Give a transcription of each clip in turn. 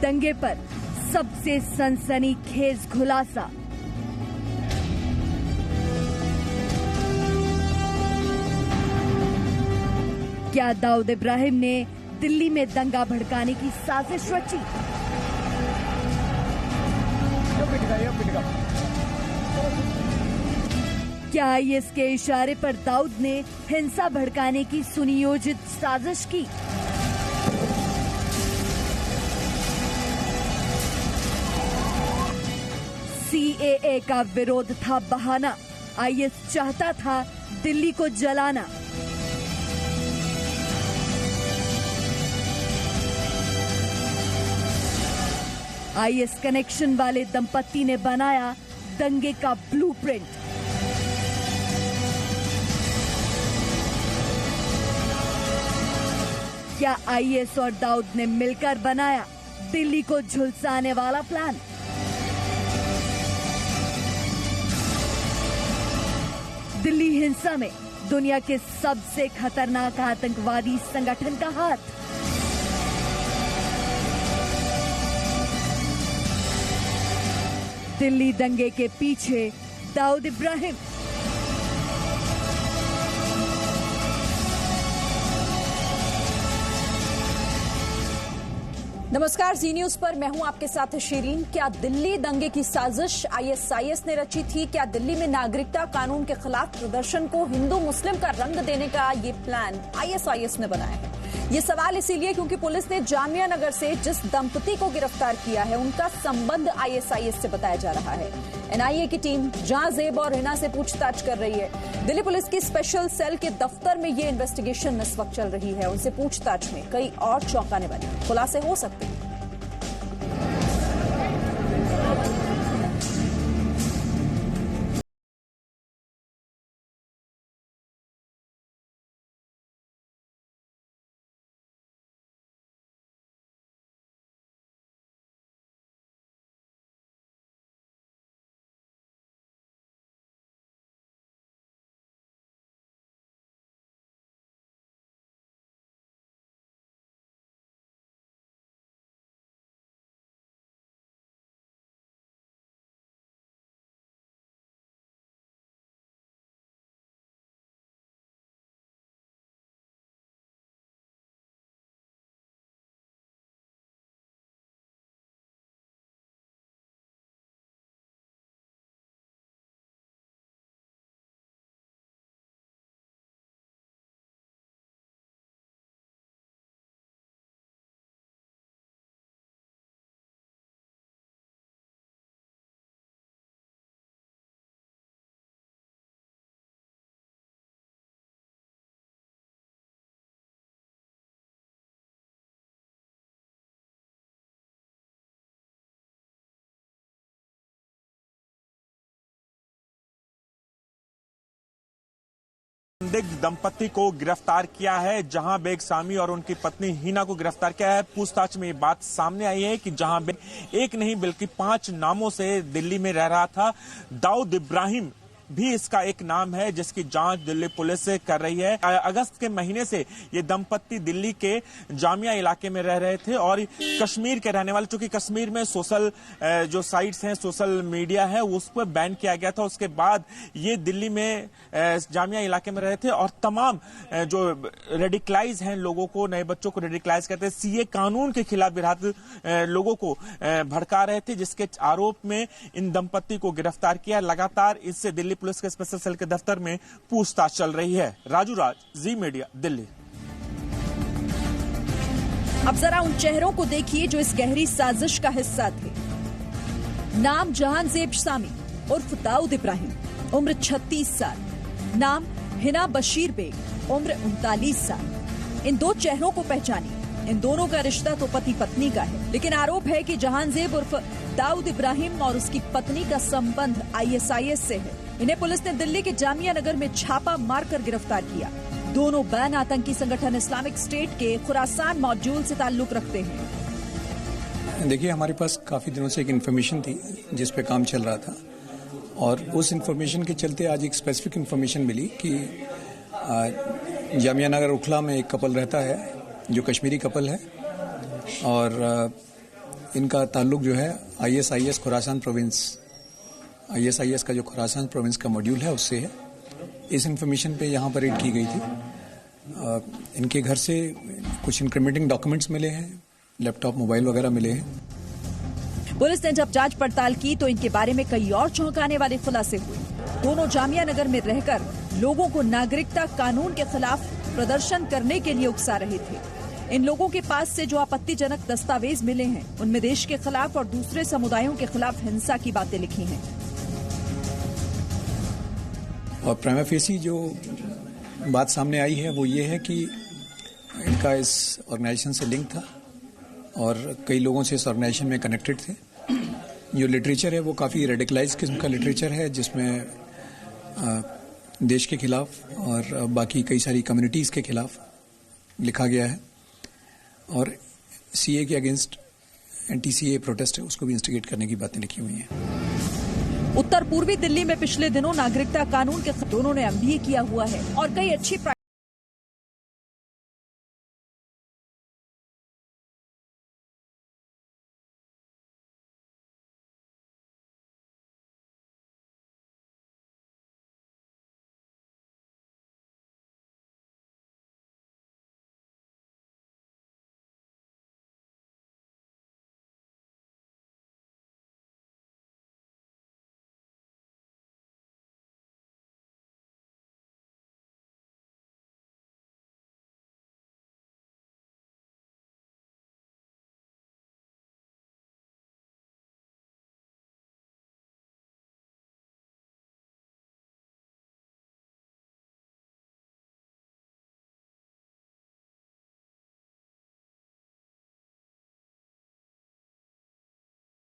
दंगे पर सबसे सनसनीखेज खुलासा। क्या दाऊद इब्राहिम ने दिल्ली में दंगा भड़काने की साजिश रची? क्या आईएस के इशारे पर दाऊद ने हिंसा भड़काने की सुनियोजित साजिश की? सीएए का विरोध था बहाना, आईएस चाहता था दिल्ली को जलाना। आईएस कनेक्शन वाले दंपत्ति ने बनाया दंगे का ब्लूप्रिंट। क्या आईएस और दाऊद ने मिलकर बनाया दिल्ली को झुलसाने वाला प्लान? दिल्ली हिंसा में दुनिया के सबसे खतरनाक आतंकवादी संगठन का हाथ। दिल्ली दंगे के पीछे दाऊद इब्राहिम। नमस्कार, जी न्यूज पर मैं हूं आपके साथ शिरीन। क्या दिल्ली दंगे की साजिश आईएसआईएस ने रची थी? क्या दिल्ली में नागरिकता कानून के खिलाफ प्रदर्शन को हिंदू मुस्लिम का रंग देने का ये प्लान आईएसआईएस ने बनाया है? ये सवाल इसीलिए क्योंकि पुलिस ने जामिया नगर से जिस दंपति को गिरफ्तार किया है उनका संबंध आईएसआईएस से बताया जा रहा है। एनआईए की टीम जहांजेब और हिना से पूछताछ कर रही है। दिल्ली पुलिस की स्पेशल सेल के दफ्तर में ये इन्वेस्टिगेशन इस वक्त चल रही है। उनसे पूछताछ में कई और चौंकाने वाले खुलासे हो सकते हैं। संदिग्ध दंपति को गिरफ्तार किया है। जहां बेग सामी और उनकी पत्नी हिना को गिरफ्तार किया है। पूछताछ में ये बात सामने आई है कि जहां बेग एक नहीं बल्कि 5 नामों से दिल्ली में रह रहा था। दाऊद इब्राहिम भी इसका एक नाम है जिसकी जांच दिल्ली पुलिस कर रही है। अगस्त के महीने से ये दंपत्ति दिल्ली के जामिया इलाके में रह रहे थे और कश्मीर के रहने वाले, चूंकि कश्मीर में सोशल जो साइट्स हैं, सोशल मीडिया है, उस पर बैन किया गया था। उसके बाद ये दिल्ली में जामिया इलाके में रहे थे और तमाम जो रेडिकलाइज हैं लोगों को, नए बच्चों को रेडिकलाइज करते हैं, सीए कानून के खिलाफ लोगों को भड़का रहे थे, जिसके आरोप में इन दंपत्ति को गिरफ्तार किया। लगातार इससे दिल्ली पुलिस के स्पेशल सेल के दफ्तर में पूछताछ चल रही है। राजू राज, जी मीडिया, दिल्ली। अब जरा उन चेहरों को देखिए जो इस गहरी साजिश का हिस्सा थे। नाम जहांजेब सामी उर्फ दाऊद इब्राहिम, उम्र 36 साल। नाम हिना बशीर बेग, उम्र 39 साल। इन दो चेहरों को पहचानिए। इन दोनों का रिश्ता तो पति पत्नी का है, लेकिन आरोप है कि जहांजेब उर्फ दाऊद इब्राहिम और उसकी पत्नी का संबंध आईएसआईएस से है। इन्हें पुलिस ने दिल्ली के जामिया नगर में छापा मारकर गिरफ्तार किया। दोनों बैन आतंकी संगठन इस्लामिक स्टेट के खुरासान मॉड्यूल से ताल्लुक रखते हैं। देखिए, हमारे पास काफी दिनों से एक इन्फॉर्मेशन थी जिस पे काम चल रहा था और उस इन्फॉर्मेशन के चलते आज एक स्पेसिफिक इन्फॉर्मेशन मिली कि जामिया नगर उखला में एक कपल रहता है जो कश्मीरी कपल है और इनका ताल्लुक जो है ISIS खुरासान प्रोविंस, ISIS का जो खुरासान प्रोविंस का मॉड्यूल है उससे है। इस इंफॉर्मेशन पे यहाँ पर रेड की गई थी। इनके घर से कुछ इंक्रिमिनेटिंग डॉक्यूमेंट्स मिले हैं, लैपटॉप, मोबाइल वगैरह मिले हैं। पुलिस ने जब जांच पड़ताल की तो इनके बारे में कई और चौंकाने वाले खुलासे हुए। दोनों जामिया नगर में रहकर लोगों को नागरिकता कानून के खिलाफ प्रदर्शन करने के लिए उकसा रहे थे। इन लोगों के पास से जो आपत्तिजनक दस्तावेज मिले हैं उनमें देश के खिलाफ और दूसरे समुदायों के खिलाफ हिंसा की बातें लिखी हैं। और प्राइमा फेसी जो बात सामने आई है वो ये है कि इनका इस ऑर्गेनाइजेशन से लिंक था और कई लोगों से इस ऑर्गेनाइजेशन में कनेक्टेड थे। जो लिटरेचर है वो काफ़ी रेडिकलाइज किस्म का लिटरेचर है, जिसमें देश के खिलाफ और बाकी कई सारी कम्युनिटीज़ के खिलाफ लिखा गया है। और CA के अगेंस्ट anti-CA प्रोटेस्ट है उसको भी इंस्टिगेट करने की बातें लिखी हुई हैं। उत्तर पूर्वी दिल्ली में पिछले दिनों नागरिकता कानून के दोनों ने MBA किया हुआ है और कई अच्छी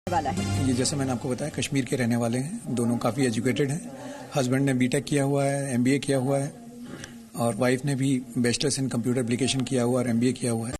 वाला है। ये जैसे मैंने आपको बताया कश्मीर के रहने वाले हैं, दोनों काफ़ी एजुकेटेड हैं। हस्बैंड ने BTech किया हुआ है, MBA किया हुआ है और वाइफ ने भी बैचलर्स इन कंप्यूटर एप्लीकेशन किया हुआ और MBA किया हुआ है।